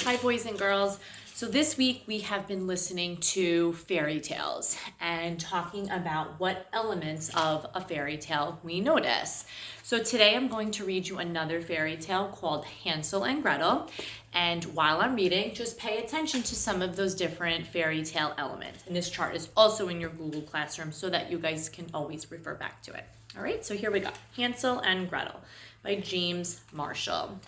Hi, boys and girls. So this week we have been listening to fairy tales and talking about what elements of a fairy tale we notice. So today I'm going to read you another fairy tale called Hansel and Gretel. And while I'm reading, just pay attention to some of those different fairy tale elements. And this chart is also in your Google Classroom so that you guys can always refer back to it. All right, so here we go. Hansel and Gretel by James Marshall.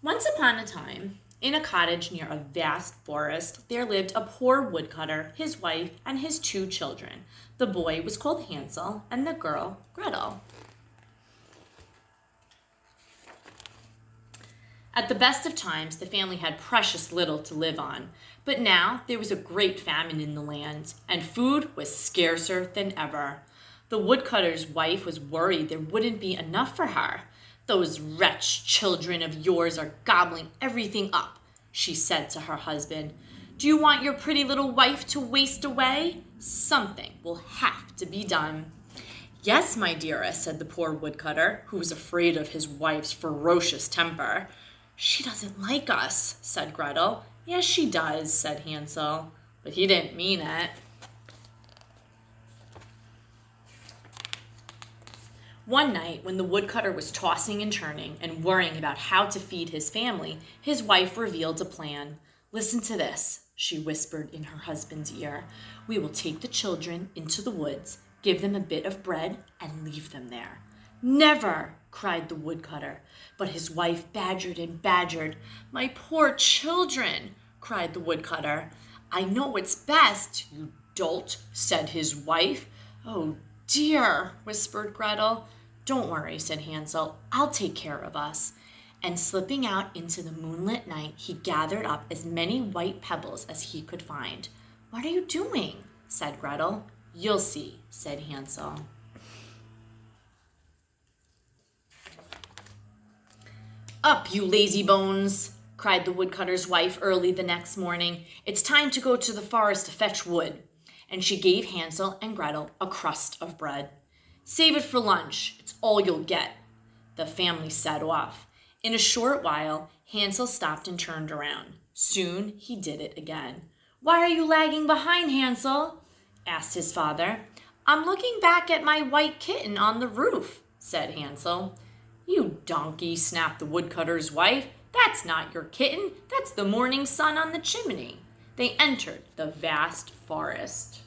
Once upon a time, in a cottage near a vast forest, there lived a poor woodcutter, his wife, and his 2 children. The boy was called Hansel, and the girl, Gretel. At the best of times, the family had precious little to live on, but now there was a great famine in the land, and food was scarcer than ever. The woodcutter's wife was worried there wouldn't be enough for her. "Those wretched children of yours are gobbling everything up," she said to her husband. "Do you want your pretty little wife to waste away? Something will have to be done." "Yes, my dearest," said the poor woodcutter, who was afraid of his wife's ferocious temper. "She doesn't like us," said Gretel. "Yes, she does," said Hansel, but he didn't mean it. One night, when the woodcutter was tossing and turning and worrying about how to feed his family, his wife revealed a plan. "Listen to this," she whispered in her husband's ear. "We will take the children into the woods, give them a bit of bread, and leave them there." "Never!" cried the woodcutter, but his wife badgered and badgered. "My poor children!" cried the woodcutter. "I know what's best, you dolt," said his wife. "Oh dear," whispered Gretel. "Don't worry," said Hansel. "I'll take care of us." And slipping out into the moonlit night, he gathered up as many white pebbles as he could find. "What are you doing?" said Gretel. "You'll see," said Hansel. "Up, you lazy bones!" cried the woodcutter's wife early the next morning. "It's time to go to the forest to fetch wood." And she gave Hansel and Gretel a crust of bread. "Save it for lunch. It's all you'll get." The family set off. In a short while, Hansel stopped and turned around. Soon he did it again. "Why are you lagging behind, Hansel?" asked his father. "I'm looking back at my white kitten on the roof," said Hansel. "You donkey," snapped the woodcutter's wife. "That's not your kitten. That's the morning sun on the chimney." They entered the vast forest.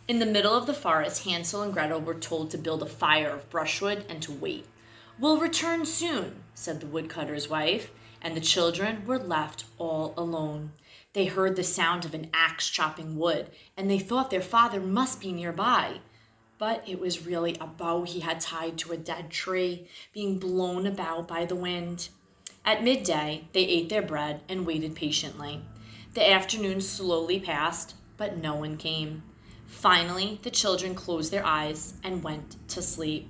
In the middle of the forest, Hansel and Gretel were told to build a fire of brushwood and to wait. "We'll return soon," said the woodcutter's wife, and the children were left all alone. They heard the sound of an axe chopping wood, and they thought their father must be nearby. But it was really a bow he had tied to a dead tree, being blown about by the wind. At midday, they ate their bread and waited patiently. The afternoon slowly passed, but no one came. Finally, the children closed their eyes and went to sleep.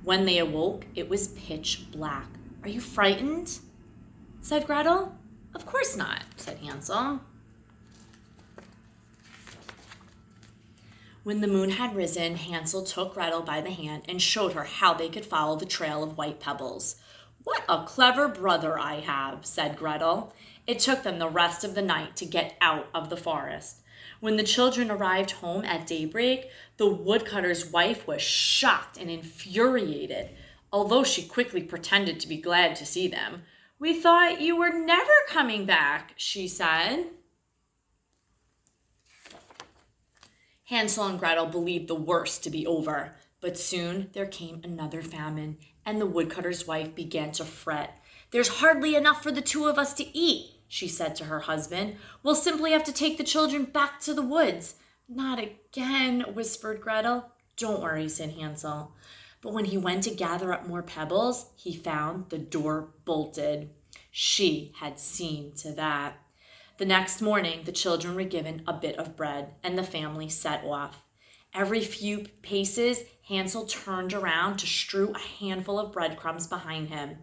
When they awoke, it was pitch black. "Are you frightened?" said Gretel. "Of course not," said Hansel. When the moon had risen, Hansel took Gretel by the hand and showed her how they could follow the trail of white pebbles. "What a clever brother I have," said Gretel. It took them the rest of the night to get out of the forest. When the children arrived home at daybreak, the woodcutter's wife was shocked and infuriated, although she quickly pretended to be glad to see them. "We thought you were never coming back," she said. Hansel and Gretel believed the worst to be over, but soon there came another famine, and the woodcutter's wife began to fret. "There's hardly enough for the 2 of us to eat," she said to her husband. "We'll simply have to take the children back to the woods." "Not again," whispered Gretel. "Don't worry," said Hansel. But when he went to gather up more pebbles, he found the door bolted. She had seen to that. The next morning, the children were given a bit of bread, and the family set off. Every few paces, Hansel turned around to strew a handful of breadcrumbs behind him.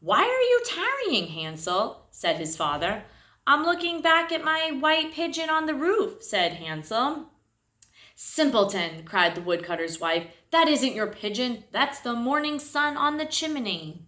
"Why are you tarrying, Hansel?" said his father. "I'm looking back at my white pigeon on the roof," said Hansel. "Simpleton," cried the woodcutter's wife, "that isn't your pigeon, that's the morning sun on the chimney."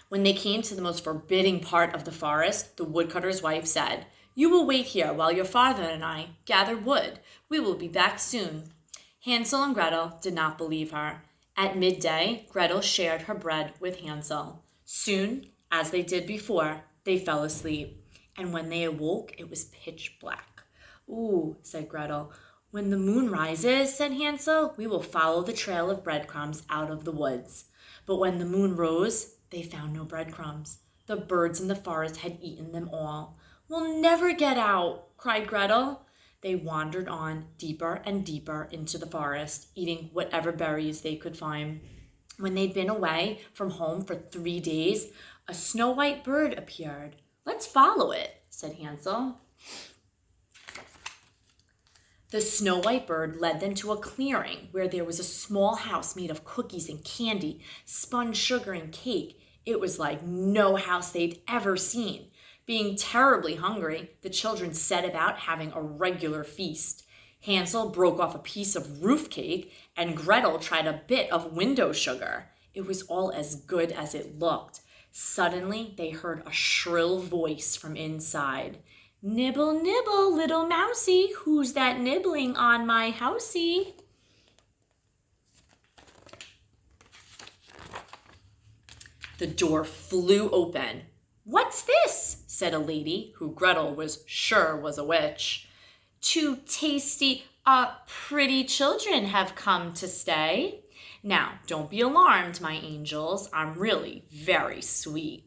When they came to the most forbidding part of the forest, the woodcutter's wife said, "You will wait here while your father and I gather wood. We will be back soon." Hansel and Gretel did not believe her. At midday, Gretel shared her bread with Hansel. Soon, as they did before, they fell asleep. And when they awoke, it was pitch black. "Ooh," said Gretel. "When the moon rises," said Hansel, "we will follow the trail of breadcrumbs out of the woods." But when the moon rose, they found no breadcrumbs. The birds in the forest had eaten them all. "We'll never get out," cried Gretel. They wandered on deeper and deeper into the forest, eating whatever berries they could find. When they'd been away from home for 3 days, a snow-white bird appeared. "Let's follow it," said Hansel. The snow-white bird led them to a clearing where there was a small house made of cookies and candy, spun sugar and cake. It was like no house they'd ever seen. Being terribly hungry, the children set about having a regular feast. Hansel broke off a piece of roof cake, and Gretel tried a bit of window sugar. It was all as good as it looked. Suddenly, they heard a shrill voice from inside. "Nibble, nibble, little mousie, who's that nibbling on my housie?" The door flew open. "What's this?" said a lady who Gretel was sure was a witch. "Two tasty, pretty children have come to stay. Now, don't be alarmed, my angels. I'm really very sweet."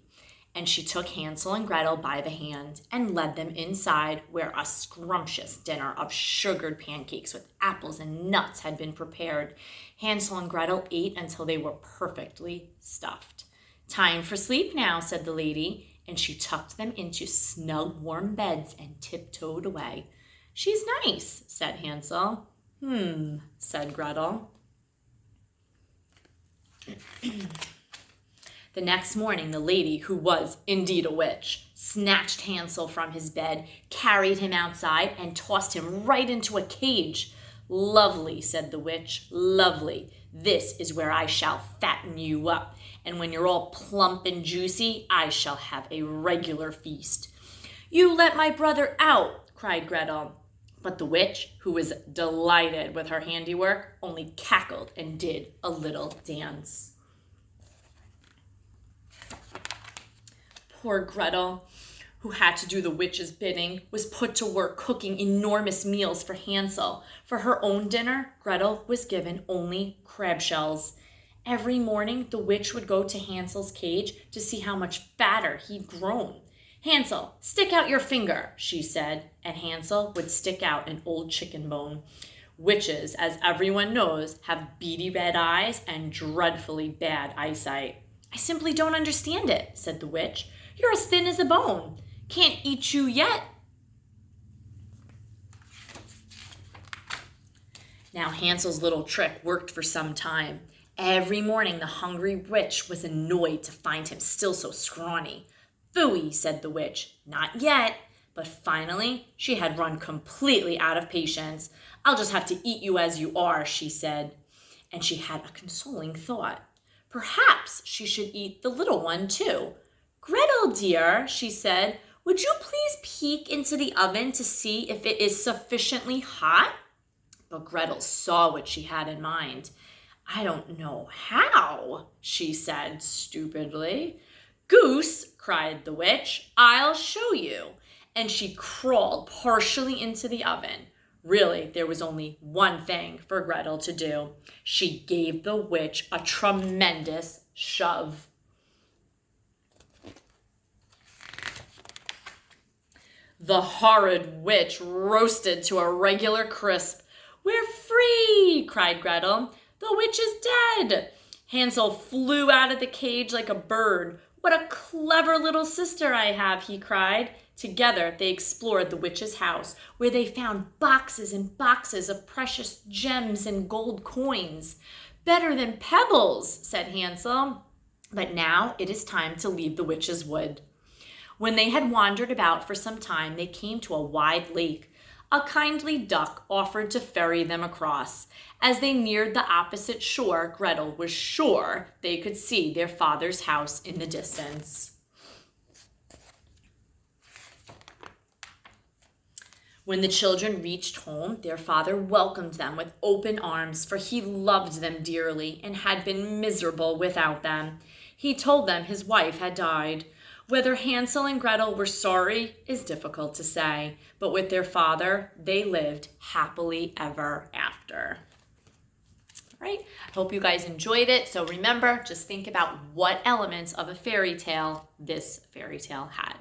And she took Hansel and Gretel by the hand and led them inside where a scrumptious dinner of sugared pancakes with apples and nuts had been prepared. Hansel and Gretel ate until they were perfectly stuffed. "Time for sleep now," said the lady, and she tucked them into snug, warm beds and tiptoed away. "She's nice," said Hansel. Said Gretel. The next morning, the lady, who was indeed a witch, snatched Hansel from his bed, carried him outside, and tossed him right into a cage. "Lovely," said the witch, "lovely. This is where I shall fatten you up, and when you're all plump and juicy, I shall have a regular feast." "You let my brother out," cried Gretel. But the witch, who was delighted with her handiwork, only cackled and did a little dance. Poor Gretel, who had to do the witch's bidding, was put to work cooking enormous meals for Hansel. For her own dinner, Gretel was given only crab shells. Every morning, the witch would go to Hansel's cage to see how much fatter he'd grown. "Hansel, stick out your finger," she said, and Hansel would stick out an old chicken bone. Witches, as everyone knows, have beady red eyes and dreadfully bad eyesight. "I simply don't understand it," said the witch. "You're as thin as a bone. Can't eat you yet." Now Hansel's little trick worked for some time. Every morning the hungry witch was annoyed to find him still so scrawny. "Phooey," said the witch, "not yet." But finally she had run completely out of patience. "I'll just have to eat you as you are," she said. And she had a consoling thought. Perhaps she should eat the little one too. "Gretel, dear," she said, "would you please peek into the oven to see if it is sufficiently hot?" But Gretel saw what she had in mind. "I don't know how," she said stupidly. "Goose," cried the witch, "I'll show you." And she crawled partially into the oven. Really, there was only one thing for Gretel to do. She gave the witch a tremendous shove. The horrid witch roasted to a regular crisp. "We're free!" cried Gretel. "The witch is dead!" Hansel flew out of the cage like a bird. "What a clever little sister I have," he cried. Together they explored the witch's house, where they found boxes and boxes of precious gems and gold coins. "Better than pebbles," said Hansel. "But now it is time to leave the witch's wood." When they had wandered about for some time, they came to a wide lake. A kindly duck offered to ferry them across. As they neared the opposite shore, Gretel was sure they could see their father's house in the distance. When the children reached home, their father welcomed them with open arms, for he loved them dearly and had been miserable without them. He told them his wife had died. Whether Hansel and Gretel were sorry is difficult to say, but with their father, they lived happily ever after. All right, I hope you guys enjoyed it. So remember, just think about what elements of a fairy tale this fairy tale had.